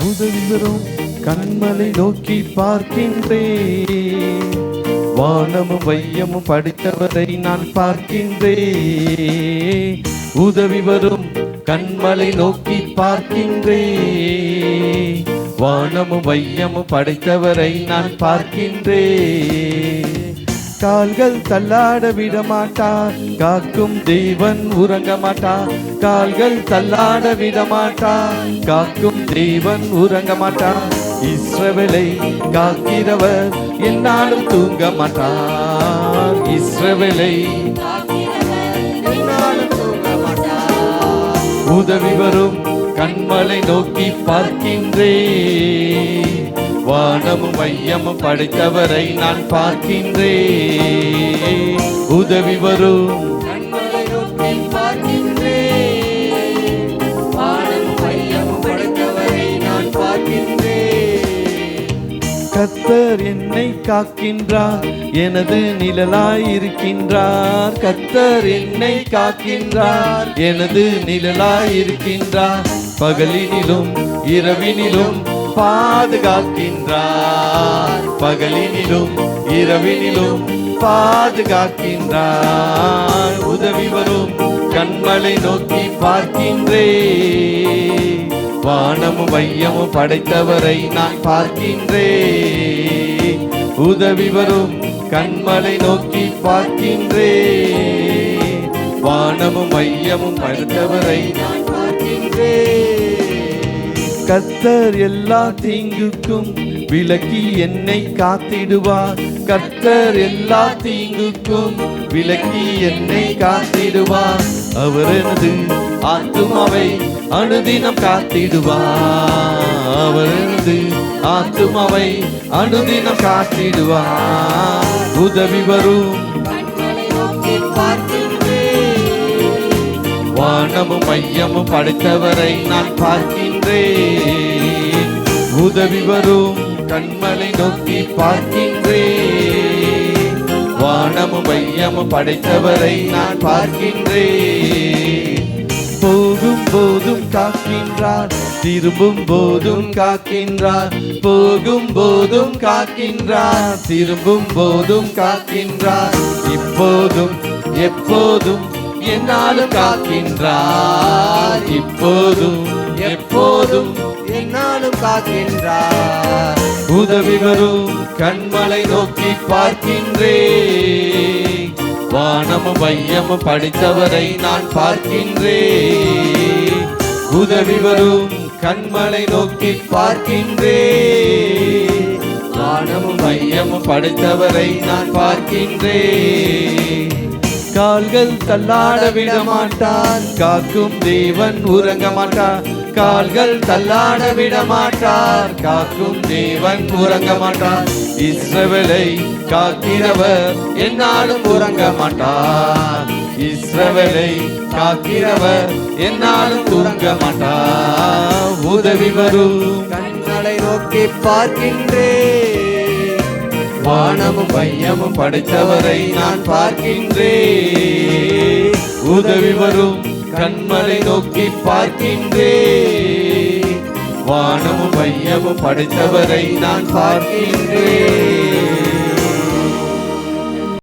உதவி வரும் கண்மலை நோக்கி பார்க்கின்றேன். வானமும் வையமும் படித்தவரை நான் பார்க்கின்றேன். உதவி வரும் கண்மலை நோக்கி பார்க்கின்றேன். வானமும் வையமும் படைத்தவரை நான் பார்க்கின்றேன். கால்கள் தள்ளாட விட மாட்டார், காக்கும் தேவன் உறங்க மாட்டார். கால்கள் தள்ளாட விட மாட்டார், காக்கும் தேவன் உறங்க மாட்டார். இஸ்ரவேலை காக்கிறவர் என்னாலும் தூங்க மாட்டார். இஸ்ரவேலை என்னாலும் தூங்க மாட்டார். உதவி வரும் கண்மலை நோக்கி பார்க்கின்றேன். வானமும் மையமும் படைத்தவரை நான் பார்க்கின்றேன். உதவி வரும் கண்மலை நோக்கி பார்க்கின்றேன். வானமும் மையமும் படைத்தவரை நான் பார்க்கின்றேன். கர்த்தர் என்னை காக்கின்றார், எனது நிழலாயிருக்கின்றார். கர்த்தர் என்னை காக்கின்றார், எனது நிழலாயிருக்கின்றார். பகலினிலும் இரவினிலும் பாதுகாக்கின்றார். பகலினிலும் இரவினிலும் பாதுகாக்கின்றார். உதவி வரும் கண்மலை நோக்கி பார்க்கின்றேன். வானமும் வையமும் படைத்தவரை நான் பார்க்கின்றேன். உதவி வரும் கண்மலை நோக்கி பார்க்கின்றேன். வானமும் வையமும் படைத்தவரை நான் பார்க்கின்றேன். கர்த்தர் எல்லா தீங்குக்கும் விலக்கி என்னை காத்திடுவார். கர்த்தர் எல்லா தீங்குக்கும் விலக்கி என்னை காத்திடுவார். அவர் எனது ஆத்துமாவை அனுதினம் காத்திடுவார். அவர் எனது ஆத்துமாவை அனுதினம் காத்திடுவார். உதவி வரும் வானமும் மையமும் படைத்தவரை நான் பார்க்கின்றேன். உதவி வரும் கண்மலை நோக்கி பார்க்கின்றேன். வானமும் மையமும் படைத்தவரை நான் பார்க்கின்றேன். போகும் போதும் காக்கின்றார், திரும்பும் போதும் காக்கின்றார். போகும் போதும் காக்கின்றார், திரும்பும் போதும் காக்கின்றார். இப்போதும் எப்போதும் என்னாலும் காக்கின்றார். இப்போதும் எப்போதும் என்னாலும் காக்கின்றார். உதவி வரும் கண்மலை நோக்கி பார்க்கின்றேன். வானமும் வையமும் படைத்தவரை நான் பார்க்கின்றேன். உதவி வரும் கண்மலை நோக்கி பார்க்கின்றேன். வானமும் வையமும் படைத்தவரை நான் பார்க்கின்றேன். கால்கள் தள்ளாட விட மாட்டார், காக்கும் தேவன் உறங்க மாட்டார். கால்கள் தள்ளாட விட மாட்டார், காக்கும் தேவன் உறங்க மாட்டார். இஸ்ரவேலை காக்கிறவர் என்னாலும் உறங்க மாட்டார். இஸ்ரவேலை காக்கிறவர் என்னாலும் தூங்க மாட்டார். உதவி வரும் கண்களை நோக்கி பார்க்கின்றேன். வானமும் வையமும் படைத்தவரை நான் பார்க்கின்றேன். உதவி வரும் கண்மலை நோக்கி பார்க்கின்றேன். வானமும் வையமும் படைத்தவரை நான் பார்க்கின்றேன்.